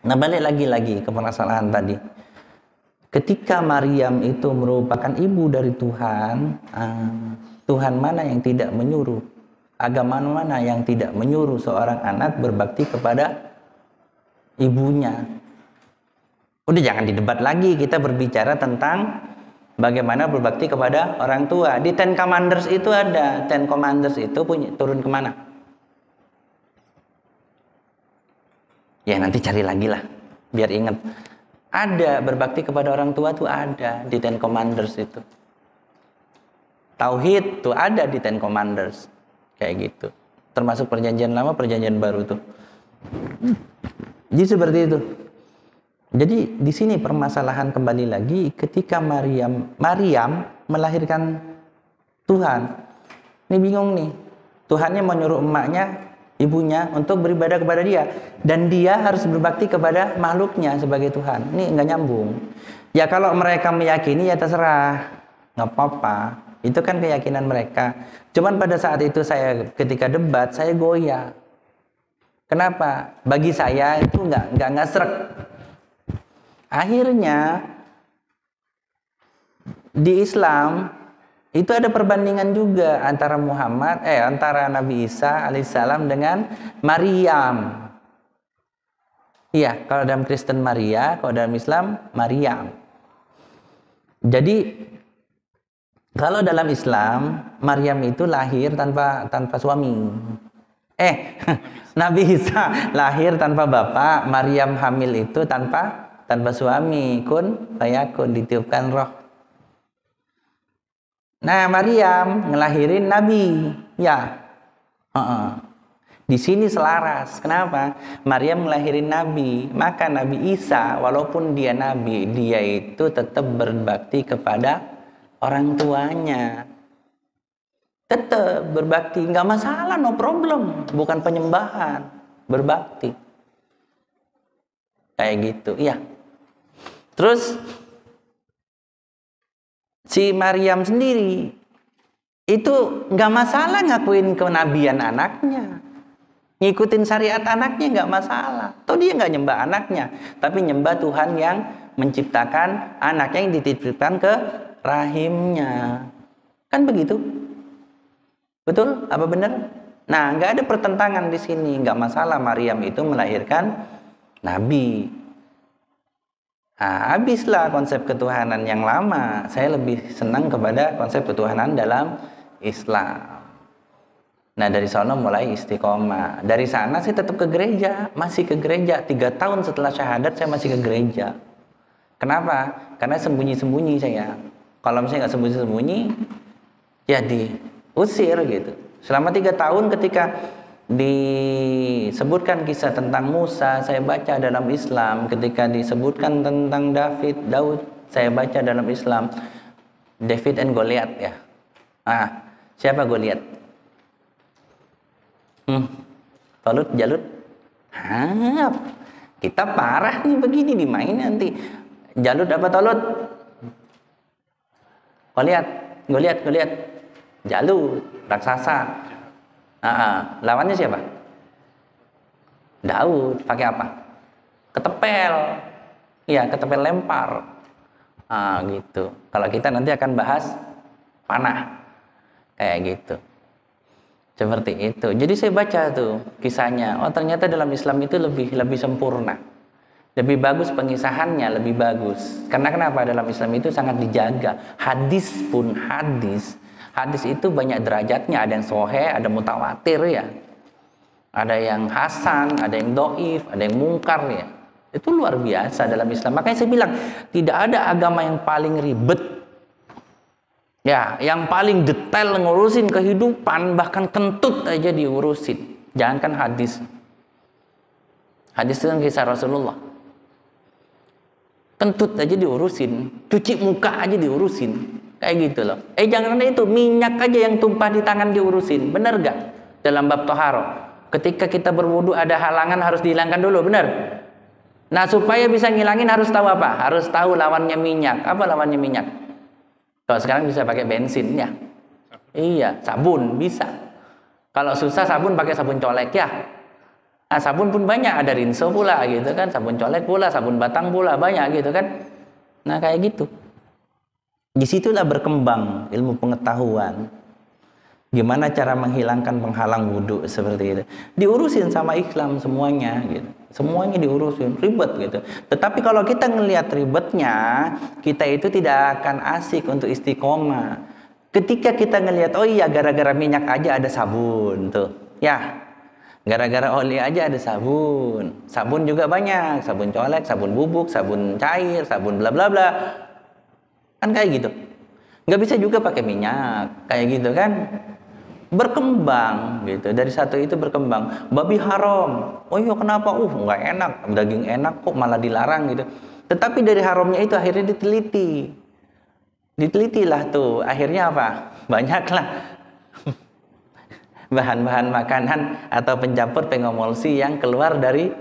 Nah, balik lagi ke permasalahan tadi. Ketika Maryam itu merupakan ibu dari Tuhan, Tuhan mana yang tidak menyuruh? Agama mana yang tidak menyuruh seorang anak berbakti kepada ibunya? Udah jangan didebat lagi, kita berbicara tentang bagaimana berbakti kepada orang tua. Di Ten Commanders itu ada, Ten Commanders itu turun kemana? Ya nanti cari lagi lah, biar ingat. Ada berbakti kepada orang tua tuh ada di Ten Commanders itu. Tauhid tuh ada di Ten Commanders. Kayak gitu. Termasuk perjanjian lama, perjanjian baru tuh. Jadi seperti itu. Jadi di sini permasalahan kembali lagi ketika Maryam melahirkan Tuhan. Ini bingung nih. Tuhannya menyuruh emaknya, ibunya untuk beribadah kepada dia, dan dia harus berbakti kepada makhluknya sebagai Tuhan. Ini nggak nyambung. Ya kalau mereka meyakini ya terserah, nggak apa-apa. Itu kan keyakinan mereka. Cuman pada saat itu saya ketika debat saya goyah. Kenapa? Bagi saya itu nggak srek. Akhirnya di Islam itu ada perbandingan juga antara antara Nabi Isa alaihissalam dengan Maryam. Iya, kalau dalam Kristen Maria, kalau dalam Islam Maryam. Jadi kalau dalam Islam Maryam itu lahir tanpa suami. Nabi Isa lahir tanpa bapak, Maryam hamil itu tanpa suami, kun fayakun, ditiupkan roh. Nah, Maryam ngelahirin Nabi, ya. Di sini selaras. Kenapa? Maryam ngelahirin Nabi, maka Nabi Isa walaupun dia Nabi, dia itu tetap berbakti kepada orang tuanya. Tetap berbakti, nggak masalah, no problem. Bukan penyembahan, berbakti. Kayak gitu, iya. Terus si Maryam sendiri itu nggak masalah ngakuin kenabian anaknya, ngikutin syariat anaknya nggak masalah. Toh dia nggak nyembah anaknya, tapi nyembah Tuhan yang menciptakan anaknya yang dititipkan ke rahimnya. Kan begitu? Betul? Apa benar? Nah, nggak ada pertentangan di sini. Nggak masalah Maryam itu melahirkan Nabi. Nah, habislah konsep ketuhanan yang lama. Saya lebih senang kepada konsep ketuhanan dalam Islam. Nah, dari sana mulai istiqomah. Dari sana saya tetap ke gereja, masih ke gereja. 3 tahun setelah syahadat saya masih ke gereja. Kenapa? Karena sembunyi-sembunyi saya. Kalau misalnya nggak sembunyi-sembunyi, ya diusir gitu. Selama 3 tahun ketika disebutkan kisah tentang Musa, saya baca dalam Islam. Ketika disebutkan tentang Daud, saya baca dalam Islam. David and Goliath ya. Siapa Goliath? Talut, Jalut? Kita parah nih begini dimain nanti. Jalut apa Talut? Goliath. Jalut, raksasa. Lawannya siapa? Daud. Pakai apa? Ketepel. Iya, ketepel lempar. Gitu. Kalau kita nanti akan bahas panah. Kayak gitu. Seperti itu. Jadi saya baca tuh kisahnya. Oh, ternyata dalam Islam itu lebih sempurna. Lebih bagus pengisahannya, lebih bagus. Karena kenapa? Dalam Islam itu sangat dijaga. Hadis itu banyak derajatnya, ada yang sahih, ada mutawatir ya. Ada yang hasan, ada yang dhaif, ada yang mungkar ya. Itu luar biasa dalam Islam. Makanya saya bilang, tidak ada agama yang paling ribet. Ya, yang paling detail ngurusin kehidupan, bahkan kentut aja diurusin. Jangankan hadis. Hadis itu kan kisah Rasulullah. Kentut aja diurusin, cuci muka aja diurusin. Kayak gitu loh. Jangan itu, minyak aja yang tumpah di tangan diurusin. Benar gak? Dalam bab toharo. Ketika kita berwudu ada halangan harus dihilangkan dulu, benar? Nah, supaya bisa ngilangin harus tahu apa? Harus tahu lawannya minyak. Apa lawannya minyak? Kalau sekarang bisa pakai bensin ya. Iya, sabun bisa. Kalau susah sabun pakai sabun colek ya. Sabun pun banyak, ada rinso pula gitu kan, sabun colek pula, sabun batang pula, banyak gitu kan. Nah kayak gitu. Disitulah berkembang ilmu pengetahuan. Gimana cara menghilangkan penghalang wudhu seperti itu. Diurusin sama Islam semuanya gitu. Semuanya diurusin, ribet gitu. Tetapi kalau kita ngelihat ribetnya, kita itu tidak akan asik untuk istiqomah. Ketika kita ngelihat, oh iya gara-gara minyak aja ada sabun tuh. Ya, gara-gara oli aja ada sabun. Sabun juga banyak, sabun colek, sabun bubuk, sabun cair, sabun bla bla bla. Kan kayak gitu. Nggak bisa juga pakai minyak, kayak gitu kan. Berkembang gitu, dari satu itu berkembang. Babi haram, oh iya kenapa? Nggak enak, daging enak kok malah dilarang gitu. Tetapi dari haramnya itu akhirnya ditelitilah tuh, akhirnya apa? Banyaklah bahan-bahan makanan atau pencampur pengomulsi yang keluar dari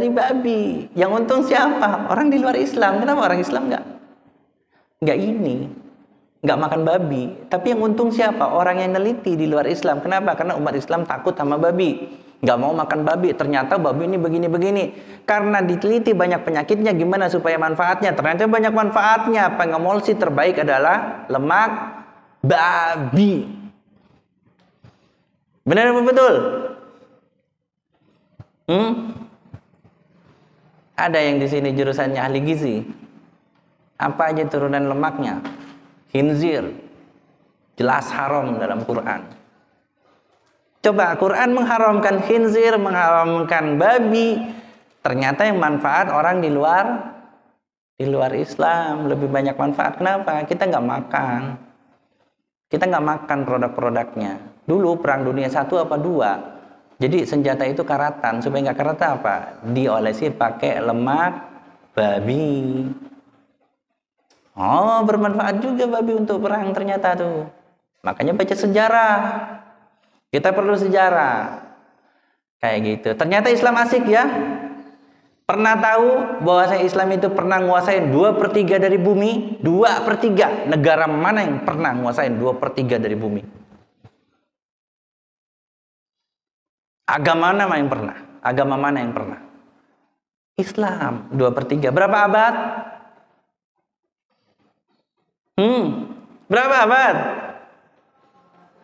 babi. Yang untung siapa? Orang di luar Islam. Kenapa orang Islam nggak makan babi? Tapi yang untung siapa? Orang yang neliti di luar Islam. Kenapa? Karena umat Islam takut sama babi, nggak mau makan babi. Ternyata babi ini begini-begini. Karena diteliti banyak penyakitnya, gimana supaya manfaatnya? Ternyata banyak manfaatnya. Pengemulsi terbaik adalah lemak babi. Benar apa betul? Ada yang di sini jurusannya ahli gizi. Apa aja turunan lemaknya? Khinzir, jelas haram dalam Quran. Coba Quran mengharamkan khinzir, mengharamkan babi. Ternyata yang manfaat orang di luar Islam lebih banyak manfaat. Kenapa? Kita nggak makan. Kita nggak makan produk-produknya. Dulu perang dunia 1 apa 2. Jadi senjata itu karatan. Supaya nggak karatan apa? Diolesi pakai lemak babi. Oh, bermanfaat juga babi untuk perang ternyata tuh. Makanya baca sejarah. Kita perlu sejarah. Kayak gitu. Ternyata Islam asik ya. Pernah tahu bahwa Islam itu pernah nguasain 2/3 dari bumi? 2/3. Negara mana yang pernah nguasain 2/3 dari bumi? Agama mana yang pernah? Agama mana yang pernah? Islam 2/3. Berapa abad? Berapa abad?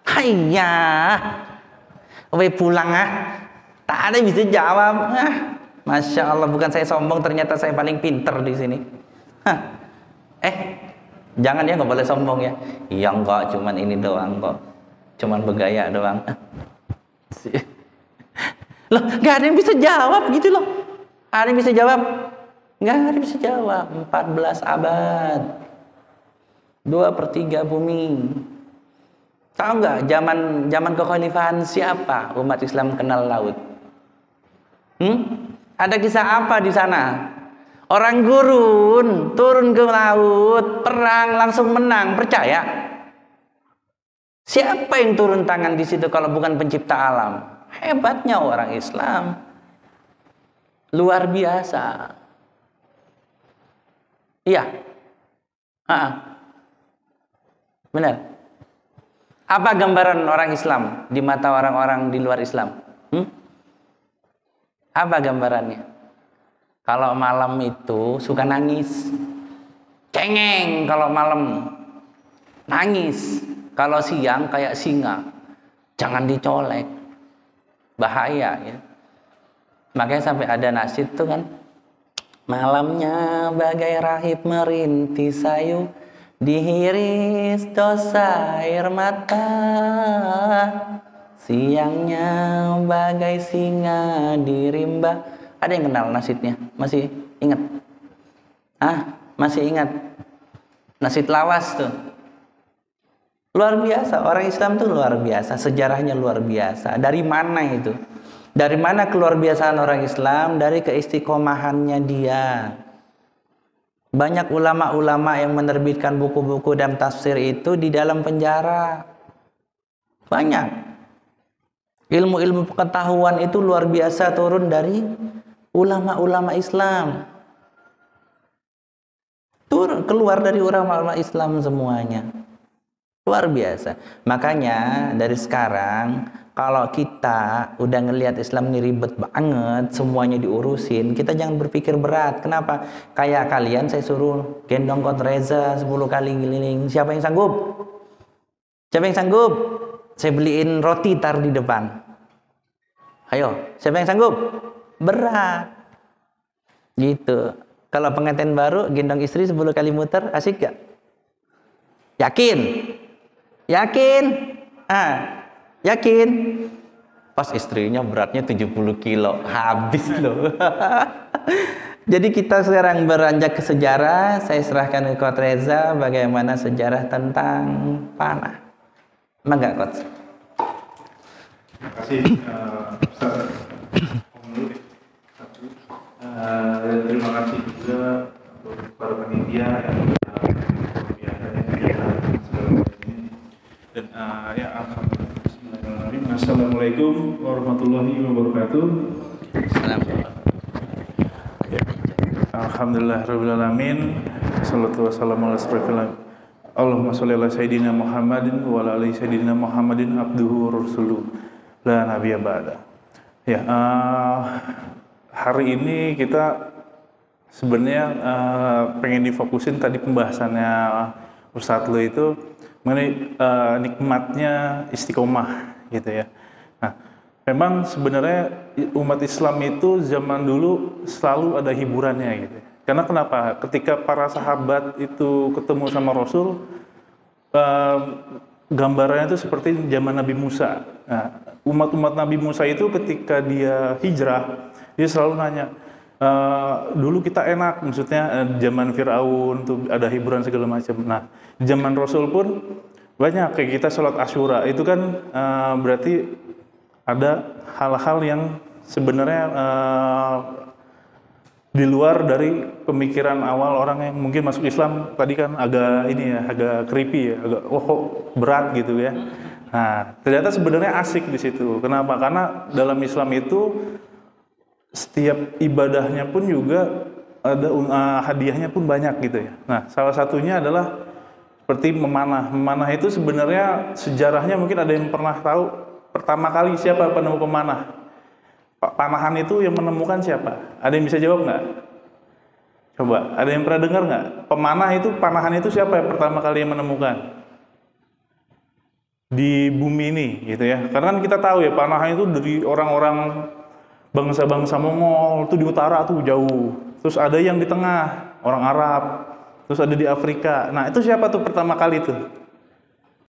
Hayya. Pulang tak ada bisa jawab. Masya Allah, bukan saya sombong, ternyata saya paling pinter di sini. Jangan ya, nggak boleh sombong ya. Ya enggak, cuman ini doang kok. Cuman bergaya doang. Loh, nggak ada yang bisa jawab gitu loh. Ada yang bisa jawab? Nggak ada yang bisa jawab. 14 abad. 2/3 bumi. Tahu nggak zaman kekhalifahan siapa umat Islam kenal laut? Ada kisah apa di sana? Orang gurun turun ke laut, perang langsung menang, percaya? Siapa yang turun tangan di situ kalau bukan pencipta alam? Hebatnya orang Islam. Luar biasa. Iya. Benar. Apa gambaran orang Islam di mata orang-orang di luar Islam? Apa gambarannya? Kalau malam itu suka nangis, cengeng kalau malam, nangis. Kalau siang kayak singa, jangan dicolek, bahaya ya. Makanya sampai ada nasyid tuh kan, malamnya bagai rahib merintih sayu, dihiris dosa air mata, siangnya bagai singa dirimba. Ada yang kenal nasyidnya? Masih ingat? Masih ingat? Nasyid lawas tuh. Luar biasa, orang Islam tuh luar biasa, sejarahnya luar biasa. Dari mana itu? Dari mana keluar biasaan orang Islam? Dari keistiqomahannya dia. Banyak ulama-ulama yang menerbitkan buku-buku dan tafsir itu di dalam penjara. Banyak. Ilmu-ilmu pengetahuan itu luar biasa turun dari ulama-ulama Islam. Turun, keluar dari ulama-ulama Islam semuanya. Luar biasa. Makanya dari sekarang kalau kita udah ngelihat Islam ini ribet banget, semuanya diurusin, kita jangan berpikir berat. Kenapa? Kayak kalian saya suruh gendong Coach Reza 10 kali keliling. Siapa yang sanggup? Siapa yang sanggup? Saya beliin roti taruh di depan. Ayo, siapa yang sanggup? Berat. Gitu. Kalau pengantin baru gendong istri 10 kali muter, asik gak? Yakin? Yakin? Yakin? Pas istrinya beratnya 70 kilo, habis loh. Jadi kita sekarang beranjak ke sejarah. Saya serahkan ke Coach Reza bagaimana sejarah tentang panah. Enggak, Coach? Terima kasih, Ustaz. Terima kasih juga untuk para panitia yang dan ya alhamdulillah. Assalamualaikum warahmatullahi wabarakatuh. Alhamdulillah rabbil Salatu wassalamu ala asyrofil. Allahumma sholli ala sayyidina Muhammadin wa ala ali sayyidina Muhammadin abduhu rasuluh la nabiyya ba'da. Ya, hari ini kita sebenarnya pengen difokusin tadi pembahasannya Ustadz lo itu mengenai nikmatnya istiqomah gitu ya. Nah, memang sebenarnya umat Islam itu zaman dulu selalu ada hiburannya gitu. Karena kenapa? Ketika para sahabat itu ketemu sama Rasul, gambarannya itu seperti zaman Nabi Musa. Nah, umat-umat Nabi Musa itu ketika dia hijrah, dia selalu nanya, dulu kita enak, maksudnya zaman Fir'aun tuh ada hiburan segala macam. Nah, zaman Rasul pun banyak, kayak kita sholat Asyura itu kan berarti ada hal-hal yang sebenarnya di luar dari pemikiran awal orang yang mungkin masuk Islam tadi kan agak ini ya, agak creepy ya, agak kok berat gitu ya. Nah, ternyata sebenarnya asik di situ. Kenapa? Karena dalam Islam itu setiap ibadahnya pun juga ada hadiahnya pun banyak gitu ya. Nah, salah satunya adalah seperti memanah. Memanah itu sebenarnya sejarahnya mungkin ada yang pernah tahu pertama kali siapa penemu pemanah? Panahan itu yang menemukan siapa? Ada yang bisa jawab nggak? Coba, ada yang pernah dengar nggak? Pemanah itu, panahan itu siapa yang pertama kali yang menemukan? Di bumi ini, gitu ya. Karena kan kita tahu ya, panahan itu dari orang-orang bangsa-bangsa Mongol, itu di utara tuh jauh. Terus ada yang di tengah, orang Arab. Terus ada di Afrika. Nah, itu siapa tuh pertama kali tuh?